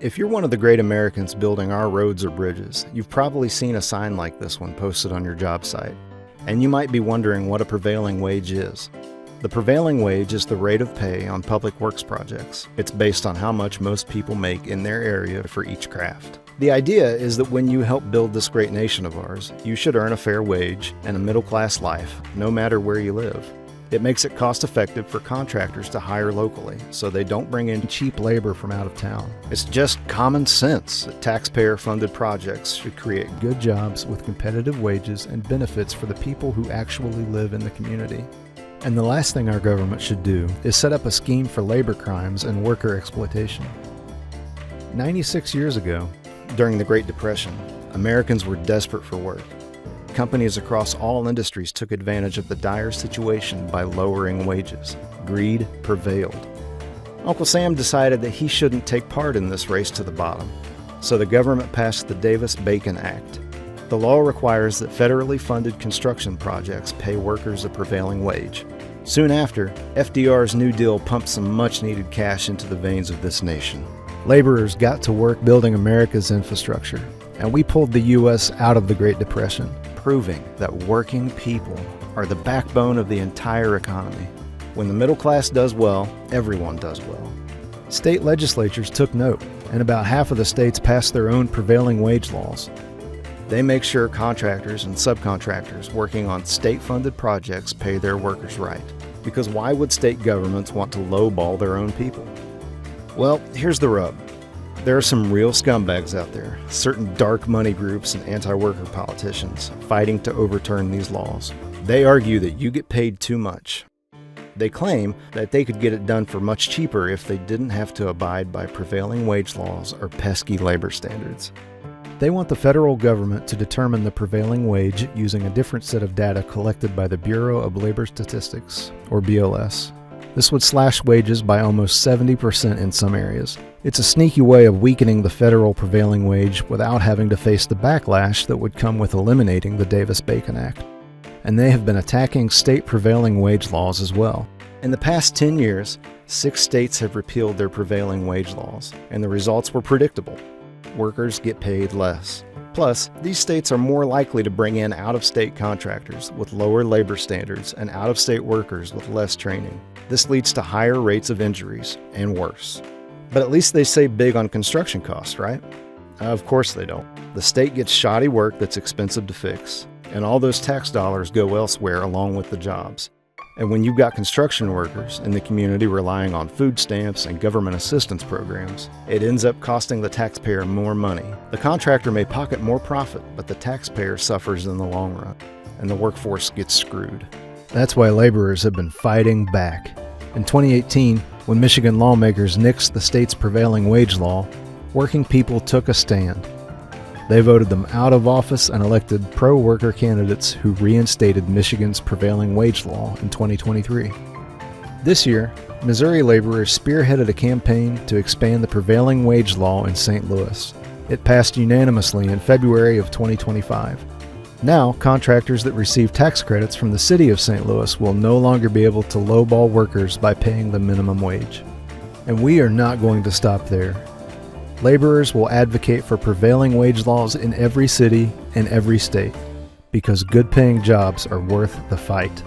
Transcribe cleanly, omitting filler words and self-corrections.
If you're one of the great Americans building our roads or bridges, you've probably seen a sign like this one posted on your job site. And you might be wondering what a prevailing wage is. The prevailing wage is the rate of pay on public works projects. It's based on how much most people make in their area for each craft. The idea is that when you help build this great nation of ours, you should earn a fair wage and a middle-class life, no matter where you live. It makes it cost-effective for contractors to hire locally, so they don't bring in cheap labor from out of town. It's just common sense that taxpayer-funded projects should create good jobs with competitive wages and benefits for the people who actually live in the community. And the last thing our government should do is set up a scheme for labor crimes and worker exploitation. 96 years ago, during the Great Depression, Americans were desperate for work. Companies across all industries took advantage of the dire situation by lowering wages. Greed prevailed. Uncle Sam decided that he shouldn't take part in this race to the bottom, so the government passed the Davis-Bacon Act. The law requires that federally funded construction projects pay workers a prevailing wage. Soon after, FDR's New Deal pumped some much-needed cash into the veins of this nation. Laborers got to work building America's infrastructure, and we pulled the U.S. out of the Great Depression, proving that working people are the backbone of the entire economy. When the middle class does well, everyone does well. State legislatures took note, and about half of the states passed their own prevailing wage laws. They make sure contractors and subcontractors working on state-funded projects pay their workers right. Because why would state governments want to lowball their own people? Well, here's the rub. There are some real scumbags out there, certain dark money groups and anti-worker politicians, fighting to overturn these laws. They argue that you get paid too much. They claim that they could get it done for much cheaper if they didn't have to abide by prevailing wage laws or pesky labor standards. They want the federal government to determine the prevailing wage using a different set of data collected by the Bureau of Labor Statistics, or BLS. This would slash wages by almost 70% in some areas. It's a sneaky way of weakening the federal prevailing wage without having to face the backlash that would come with eliminating the Davis-Bacon Act. And they have been attacking state prevailing wage laws as well. In the past 10 years, 6 states have repealed their prevailing wage laws, and the results were predictable. Workers get paid less. Plus, these states are more likely to bring in out-of-state contractors with lower labor standards and out-of-state workers with less training. This leads to higher rates of injuries, and worse. But at least they save big on construction costs, right? Of course they don't. The state gets shoddy work that's expensive to fix, and all those tax dollars go elsewhere along with the jobs. And when you've got construction workers in the community relying on food stamps and government assistance programs, it ends up costing the taxpayer more money. The contractor may pocket more profit, but the taxpayer suffers in the long run, and the workforce gets screwed. That's why laborers have been fighting back. In 2018, when Michigan lawmakers nixed the state's prevailing wage law, working people took a stand. They voted them out of office and elected pro-worker candidates who reinstated Michigan's prevailing wage law in 2023. This year, Missouri laborers spearheaded a campaign to expand the prevailing wage law in St. Louis. It passed unanimously in February of 2025. Now, contractors that receive tax credits from the city of St. Louis will no longer be able to lowball workers by paying the minimum wage. And we are not going to stop there. Laborers will advocate for prevailing wage laws in every city and every state, because good-paying jobs are worth the fight.